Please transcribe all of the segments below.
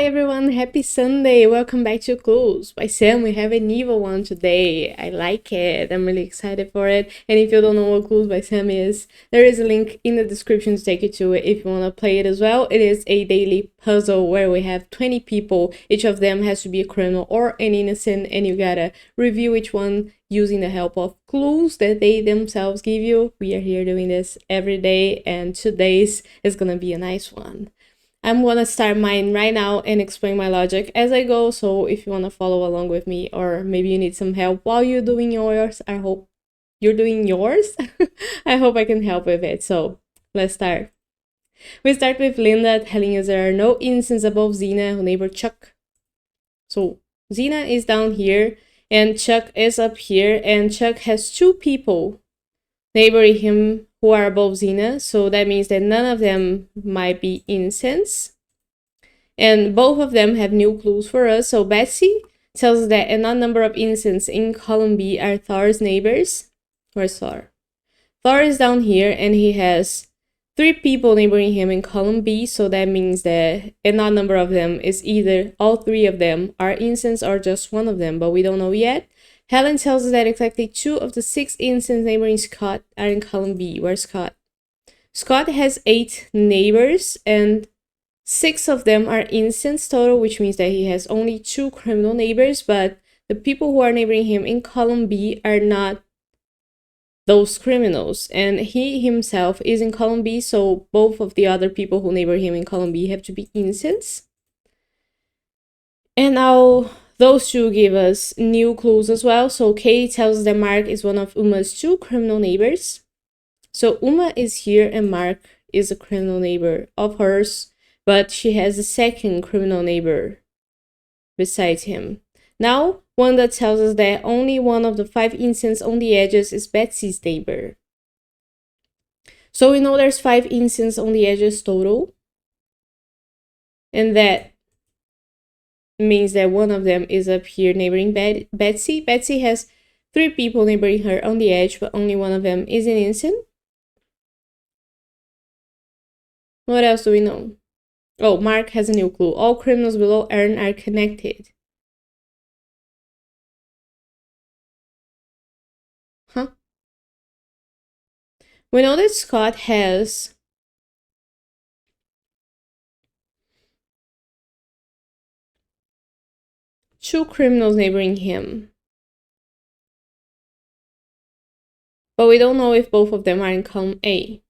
everyone, happy Sunday. Welcome back to Clues by Sam. We have an evil one today. I like it. I'm really excited for it. And if you don't know what Clues by Sam is, there is a link in the description to take you to it if you want to play it as well. It is a daily puzzle where we have 20 people. Each of them has to be a criminal or an innocent, and you gotta review each one using the help of clues that they themselves give you. We are here doing this every day, and today's is gonna be a nice one. I'm gonna start mine right now and explain my logic as I go, so if you wanna follow along with me, or maybe you need some help while you're doing yours, I hope you're doing yours. I hope I can help with it, so let's start. We start with Linda telling us there are no innocents above Zena, her neighbor Chuck. So Zena is down here, and Chuck is up here, and Chuck has two people neighboring him who are above Zena, so that means that none of them might be innocents. And both of them have new clues for us. So Betsy tells us that an odd number of innocents in column B are Thor's neighbors. Where's Thor? Thor is down here, and he has 3 people neighboring him in column B, so that means that an odd number of them is either all 3 of them are innocents or just one of them, but we don't know yet. Helen tells us that exactly 2 of the 6 innocents neighboring Scott are in column B. Where's Scott? Scott has 8 neighbors, and 6 of them are innocents total, which means that he has only 2 criminal neighbors, but the people who are neighboring him in column B are not those criminals, and he himself is in column B, so both of the other people who neighbor him in column B have to be innocents. And now those 2 give us new clues as well. So Katie tells us that Mark is one of Uma's 2 criminal neighbors. So Uma is here, and Mark is a criminal neighbor of hers, but she has a second criminal neighbor besides him. Now, Wanda tells us that only one of the 5 innocents on the edges is Betsy's neighbor. So we know there's 5 innocents on the edges total, and that means that one of them is up here neighboring Betsy. Betsy has 3 people neighboring her on the edge, but only one of them is an innocent. What else do we know? Oh, Mark has a new clue. All criminals below Aaron are connected. Huh? We know that Scott has two criminals neighboring him, but we don't know if both of them are in column A.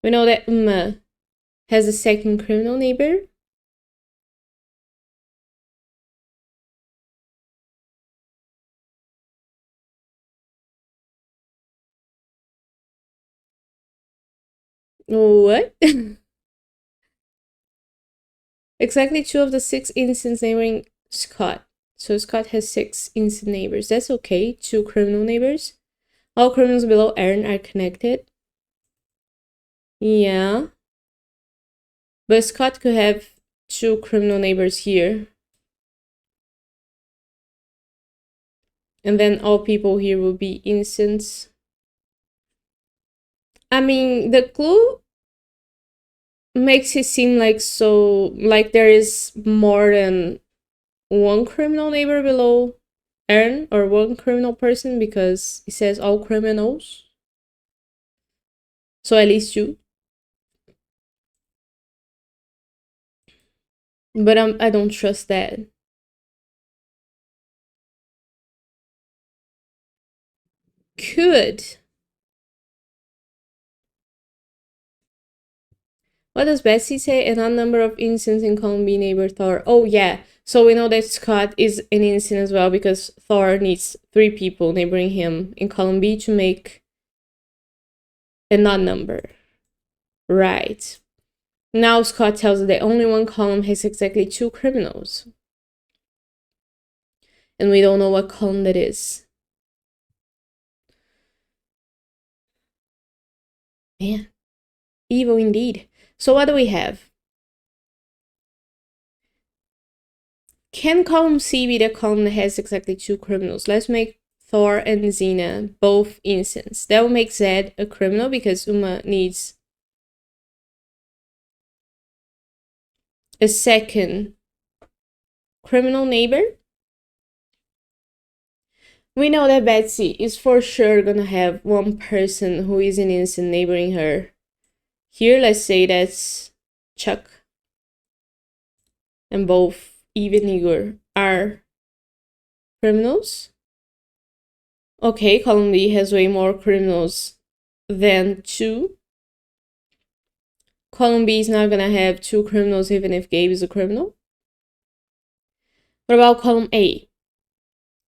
We know that Uma has a second criminal neighbor. What? Exactly 2 of the 6 innocents neighboring Scott. So Scott has 6 innocent neighbors. That's okay. 2 criminal neighbors. All criminals below Aaron are connected. Yeah. But Scott could have 2 criminal neighbors here. And then all people here will be innocents. I mean, the clue makes it seem like there is more than 1 criminal neighbor below Aaron, or 1 criminal person, because it says all criminals. So at least 2. But I don't trust that. Could. What does Betsy say? An odd number of innocents in column B neighbor Thor. Oh yeah. So we know that Scott is an innocent as well, because Thor needs 3 people neighboring him in column B to make an odd number. Right. Now Scott tells us that only 1 column has exactly 2 criminals. And we don't know what column that is. Man. Evil indeed. So what do we have? Can column C be the column that has exactly 2 criminals? Let's make Thor and Xena both innocents. That will make Zed a criminal because Uma needs a second criminal neighbor. We know that Betsy is for sure gonna have one person who is an innocent neighboring her. Here, let's say that's Chuck. And both Eve and Igor are criminals. Okay, column B has way more criminals than 2. Column B is not gonna have 2 criminals even if Gabe is a criminal. What about column A?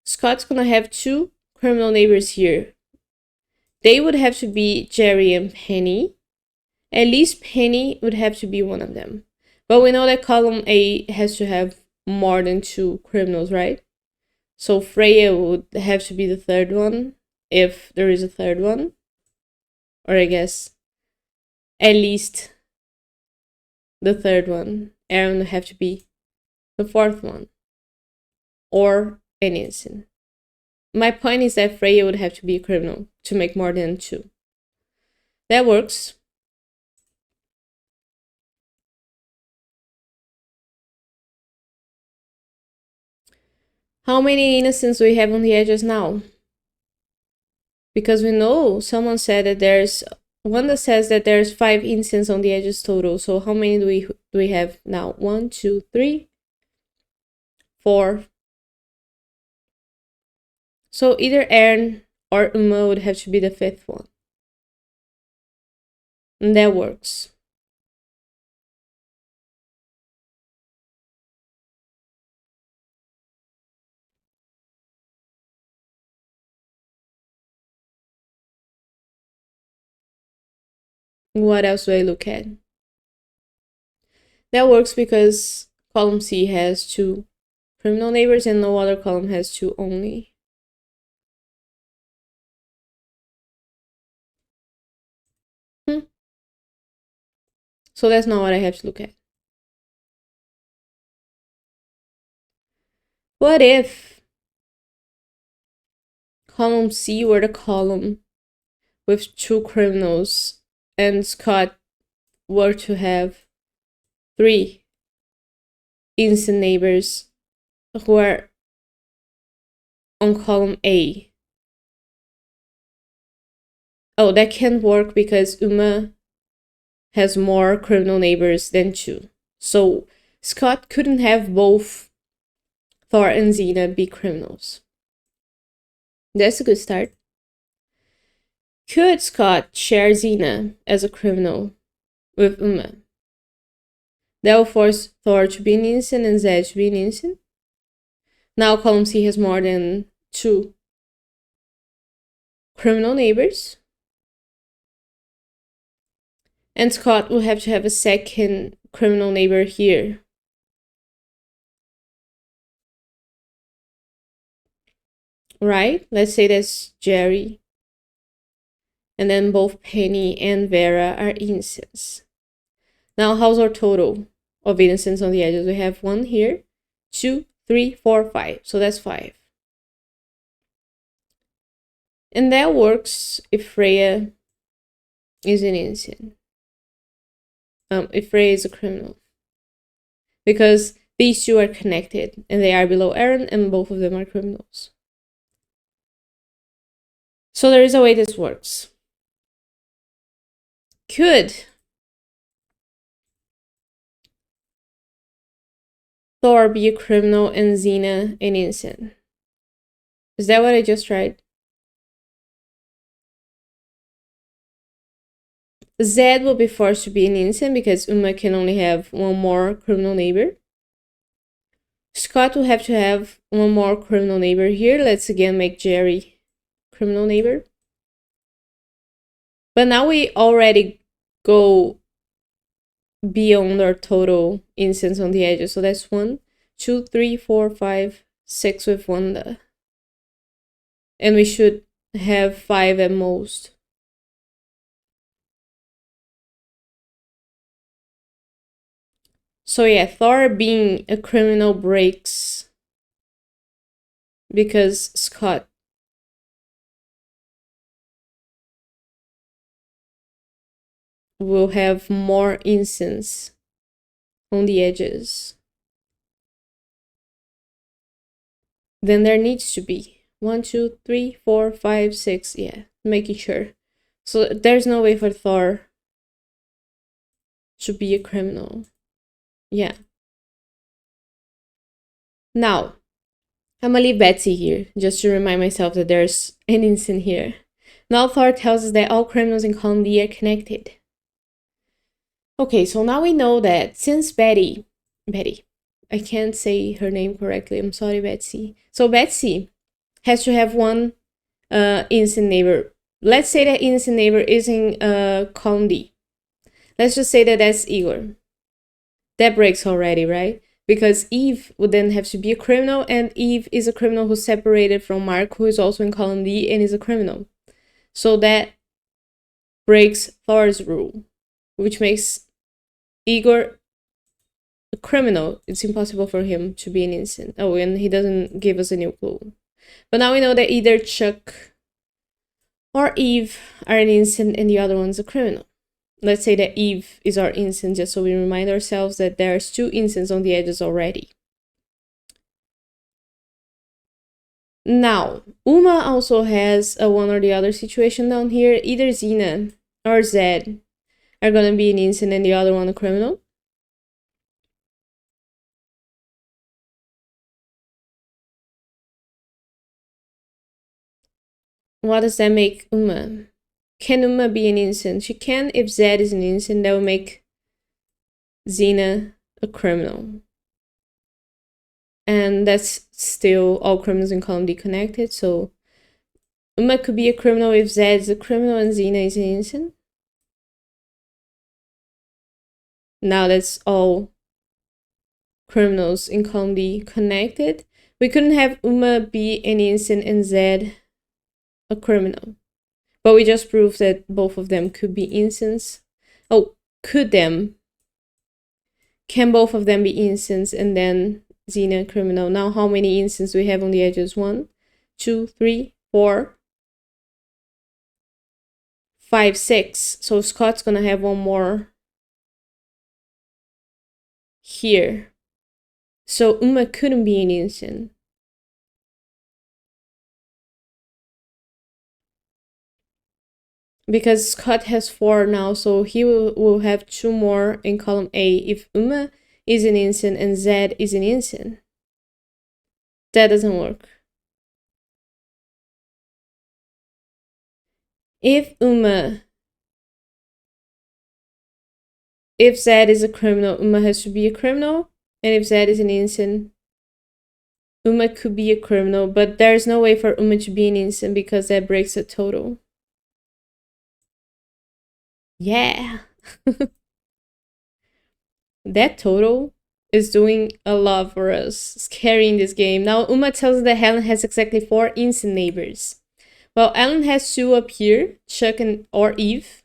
Scott's gonna have 2 criminal neighbors here. They would have to be Jerry and Penny. At least Penny would have to be one of them. But we know that column A has to have more than 2 criminals, right? So Freya would have to be the third one, if there is a third one. Or I guess at least the third one. Aaron would have to be the fourth one. Or an innocent. My point is that Freya would have to be a criminal to make more than 2. That works. How many innocents do we have on the edges now? Because we know someone said that there's one that says that there's 5 innocents on the edges total. So how many do we have now? 1, 2, 3, 4. So either Aaron or Uma would have to be the 5th one. And that works. What else do I look at? That works because column C has 2 criminal neighbors and no other column has 2 only. So that's not what I have to look at. What if column C were the column with 2 criminals and Scott were to have 3 innocent neighbors who are on column A? Oh, that can't work because Uma has more criminal neighbors than 2. So Scott couldn't have both Thor and Xena be criminals. That's a good start. Could Scott share Xena as a criminal with Uma? That will force Thor to be an innocent and Zed to be an innocent. Now column C has more than 2 criminal neighbors. And Scott will have to have a second criminal neighbor here. Right? Let's say that's Jerry. And then both Penny and Vera are innocents. Now, how's our total of innocents on the edges? We have 1 here, 2, 3, 4, 5. So that's 5. And that works if Freya is an innocent. If Freya is a criminal. Because these 2 are connected and they are below Aaron and both of them are criminals. So there is a way this works. Could Thor be a criminal and Xena an innocent? Is that what I just tried? Zed will be forced to be an innocent because Uma can only have 1 more criminal neighbor. Scott will have to have 1 more criminal neighbor here. Let's again make Jerry criminal neighbor. But now we already go beyond our total innocents on the edges. So that's 1, 2, 3, 4, 5, 6 with Wanda. And we should have 5 at most. So yeah, Thor being a criminal breaks because Scott will have more instance on the edges than there needs to be. 1, 2, 3, 4, 5, 6. Yeah, making sure. So there's no way for Thor to be a criminal. Yeah. Now, I'm gonna leave Betsy here, just to remind myself that there's an instant here. Now Thor tells us that all criminals in column D are connected. Okay, so now we know that since Betty, I can't say her name correctly, I'm sorry, Betsy. So Betsy has to have one innocent neighbor. Let's say that innocent neighbor is in column D. Let's just say that that's Igor. That breaks already, right? Because Eve would then have to be a criminal, and Eve is a criminal who's separated from Mark, who is also in column D and is a criminal. So that breaks Thor's rule, which makes Igor a criminal. It's impossible for him to be an innocent. Oh, and he doesn't give us a new clue. But now we know that either Chuck or Eve are an innocent and the other one's a criminal. Let's say that Eve is our innocent, just so we remind ourselves that there's 2 innocents on the edges already. Now, Uma also has a one or the other situation down here. Either Xena or Zed are gonna be an innocent and the other one a criminal. What does that make Uma? Can Uma be an innocent? She can if Zed is an innocent. That will make Xena a criminal. And that's still all criminals in column D connected. So Uma could be a criminal if Zed is a criminal and Xena is an innocent. Now that's all criminals in column D connected. We couldn't have Uma be an innocent and Zed a criminal. But we just proved that both of them could be innocents. Oh, could them? Can both of them be innocents and then Xena criminal? Now how many innocents do we have on the edges? 1, 2, 3, 4, 5, 6. So Scott's gonna have one more here. So Uma couldn't be an innocent. Because Scott has 4 now, so he will have 2 more in column A if Uma is an innocent and Zed is an innocent. That doesn't work. If Zed is a criminal, Uma has to be a criminal, and if Zed is an innocent, Uma could be a criminal, but there's no way for Uma to be an innocent because that breaks a total. Yeah. That total is doing a lot for us. It's carrying this game. Now Uma tells us that Helen has exactly 4 innocent neighbors. Well, Ellen has 2 up here, Chuck or Eve.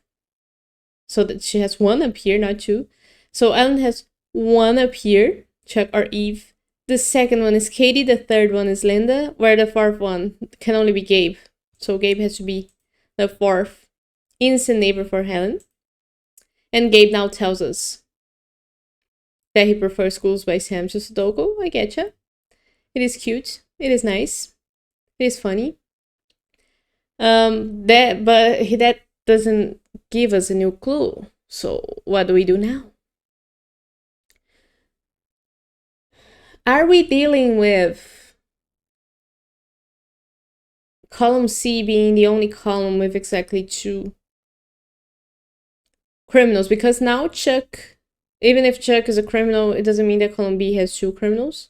So that she has 1 up here, not 2. So Ellen has 1 up here, Chuck or Eve. The second one is Katie, the third one is Linda, where the 4th one can only be Gabe. So Gabe has to be the 4th innocent neighbor for Helen. And Gabe now tells us that he prefers Schools by Sam to Sudoku. I getcha. It is cute. It is nice. It is funny. That doesn't give us a new clue. So what do we do now? Are we dealing with column C being the only column with exactly 2 criminals? Because now Chuck, even if Chuck is a criminal, it doesn't mean that column B has 2 criminals.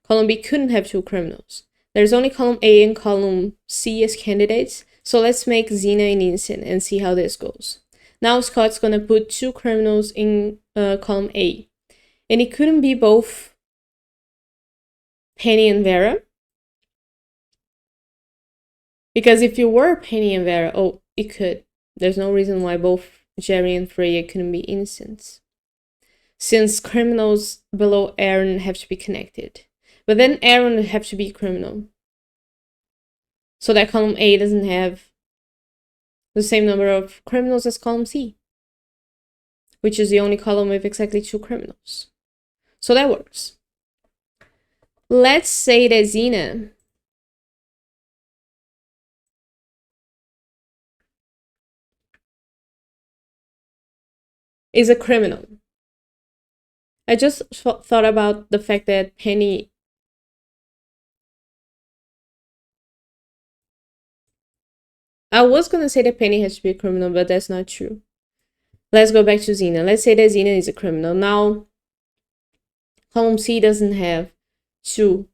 Column B couldn't have 2 criminals. There's only column A and column C as candidates. So let's make Xena an innocent and see how this goes. Now Scott's gonna put 2 criminals in column A. And it couldn't be both Penny and Vera. Because if you were Penny and Vera, oh, it could. There's no reason why both Jerry and Freya couldn't be innocents, since criminals below Aaron have to be connected. But then Aaron would have to be criminal, so that column A doesn't have the same number of criminals as column C. which is the only column with exactly 2 criminals. So that works. Let's say that Zena is a criminal. I just thought about the fact that Penny I was gonna say that Penny has to be a criminal, but that's not true. Let's go back to Zena. Let's say that Zena is a criminal. Now, column C doesn't have 2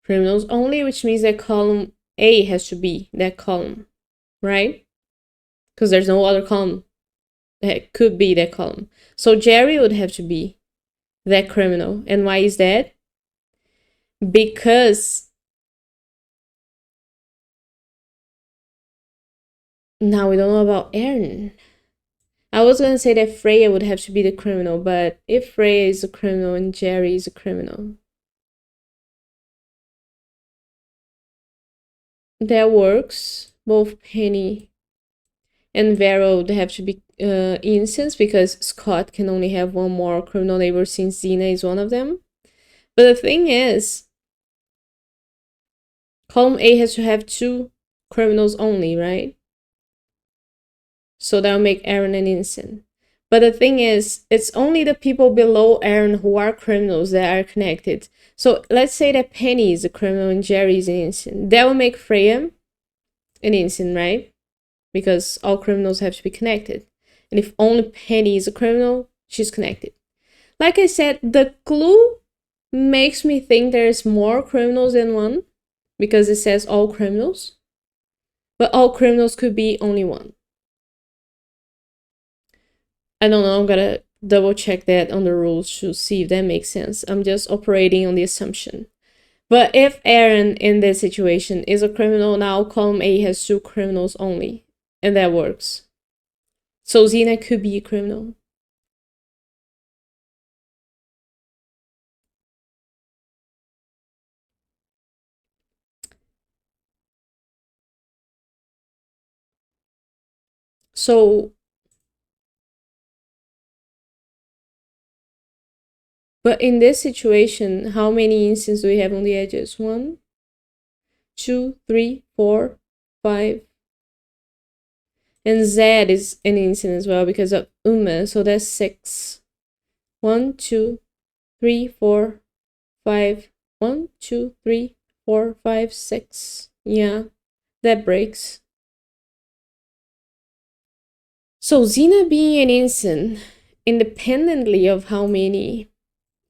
criminals only, which means that column A has to be that column, right? Because there's no other column that could be that column. So Jerry would have to be that criminal. And why is that? Because now we don't know about Aaron. I was gonna say that Freya would have to be the criminal, but if Freya is a criminal and Jerry is a criminal, that works. Both Penny and Vera would have to be innocents because Scott can only have one more criminal neighbor since Zena is one of them. But the thing is, column A has to have 2 criminals only, right? So that'll make Aaron an innocent. But the thing is, it's only the people below Aaron who are criminals that are connected. So let's say that Penny is a criminal and Jerry is an innocent. That will make Freya an innocent, right? Because all criminals have to be connected. And if only Penny is a criminal, she's connected. Like I said, the clue makes me think there's more criminals than one because it says all criminals. But all criminals could be only one. I don't know, I'm gonna double check that on the rules to see if that makes sense. I'm just operating on the assumption. But if Aaron in this situation is a criminal, now column A has 2 criminals only. And that works. So Zena could be a criminal. So, but in this situation, how many instances do we have on the edges? 1, 2, 3, 4, 5. And Z is an instant as well because of Uma, so that's 6. 1, 2, 3, 4, 5. 1, 2, 3, 4, 5, 6. Yeah, that breaks. So Zena being an instant, independently of how many,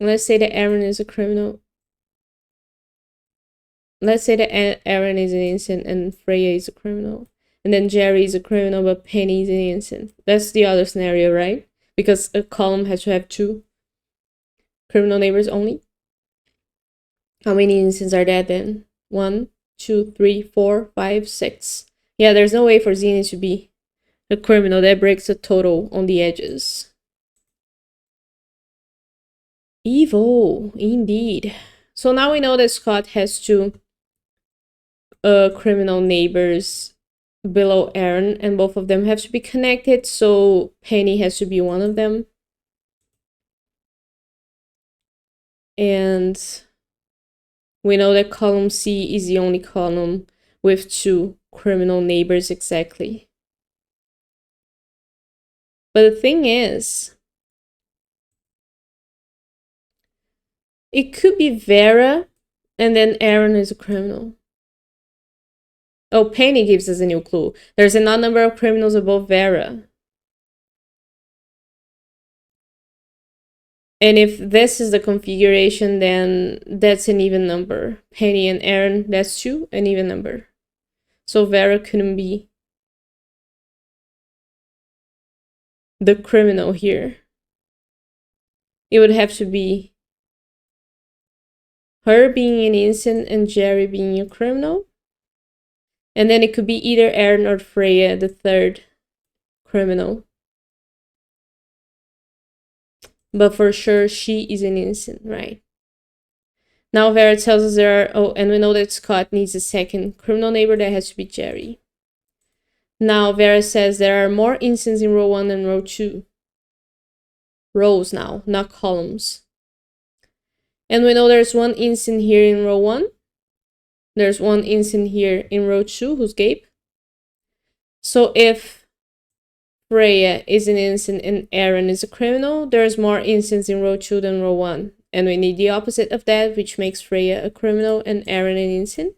let's say that Aaron is a criminal. Let's say that Aaron is an innocent and Freya is a criminal. And then Jerry is a criminal, but Penny is an innocent. That's the other scenario, right? Because a column has to have 2 criminal neighbors only. How many innocents are there then? 1, 2, 3, 4, 5, 6. Yeah, there's no way for Zena to be a criminal. That breaks the total on the edges. Evil, indeed. So now we know that Scott has 2 criminal neighbors below Aaron, and both of them have to be connected, so Penny has to be one of them. And we know that column C is the only column with 2 criminal neighbors exactly. But the thing is, it could be Vera, and then Aaron is a criminal. Oh, Penny gives us a new clue. There's an odd number of criminals above Vera. And if this is the configuration, then that's an even number. Penny and Aaron, that's 2, an even number. So Vera couldn't be the criminal here. It would have to be her being an innocent and Jerry being a criminal. And then it could be either Aaron or Freya, the 3rd criminal. But for sure, she is an innocent, right? Now Vera tells us there are... Oh, and we know that Scott needs a 2nd criminal neighbor. That has to be Jerry. Now Vera says there are more innocents in row 1 than row 2. rows now, not columns. And we know there's one instant here in row 1. There's one instant here in row 2, who's Gabe. So if Freya is an instant and Aaron is a criminal, there's more instants in row 2 than row 1. And we need the opposite of that, which makes Freya a criminal and Aaron an instant.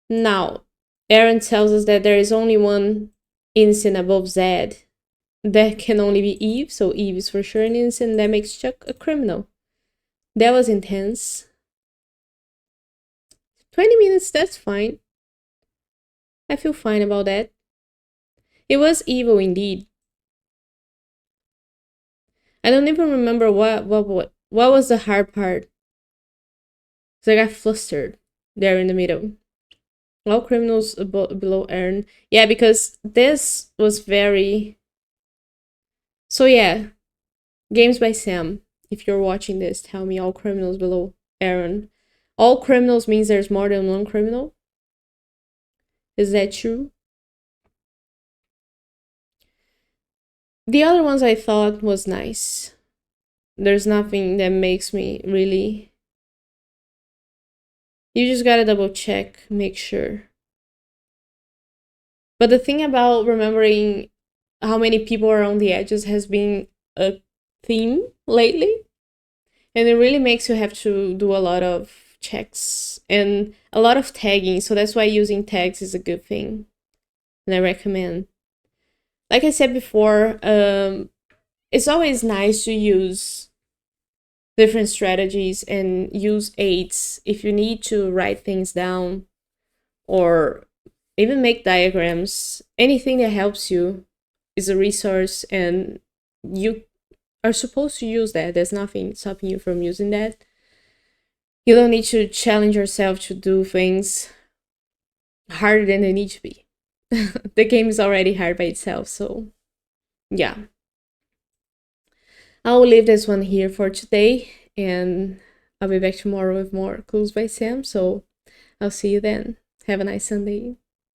Now, Aaron tells us that there is only one instant above Zed. That can only be Eve, so Eve is for sure an instant. That makes Chuck a criminal. That was intense. 20 minutes, that's fine. I feel fine about that. It was evil indeed. I don't even remember what was the hard part. So I got flustered there in the middle. All criminals below Aaron. Yeah, because this was very... So yeah, Games by Sam. If you're watching this, tell me all criminals below Aaron. All criminals means there's more than one criminal? Is that true? The other ones I thought was nice. There's nothing that makes me really... You just gotta double check, make sure. But the thing about remembering how many people are on the edges has been a theme lately. And it really makes you have to do a lot of checks and a lot of tagging. So that's why using tags is a good thing. And I recommend. Like I said before, it's always nice to use different strategies and use aids if you need to write things down or even make diagrams. Anything that helps you is a resource and you are supposed to use that. There's nothing stopping you from using that. You don't need to challenge yourself to do things harder than they need to be. The game is already hard by itself, so yeah. I'll leave this one here for today, and I'll be back tomorrow with more Clues by Sam, so I'll see you then. Have a nice Sunday.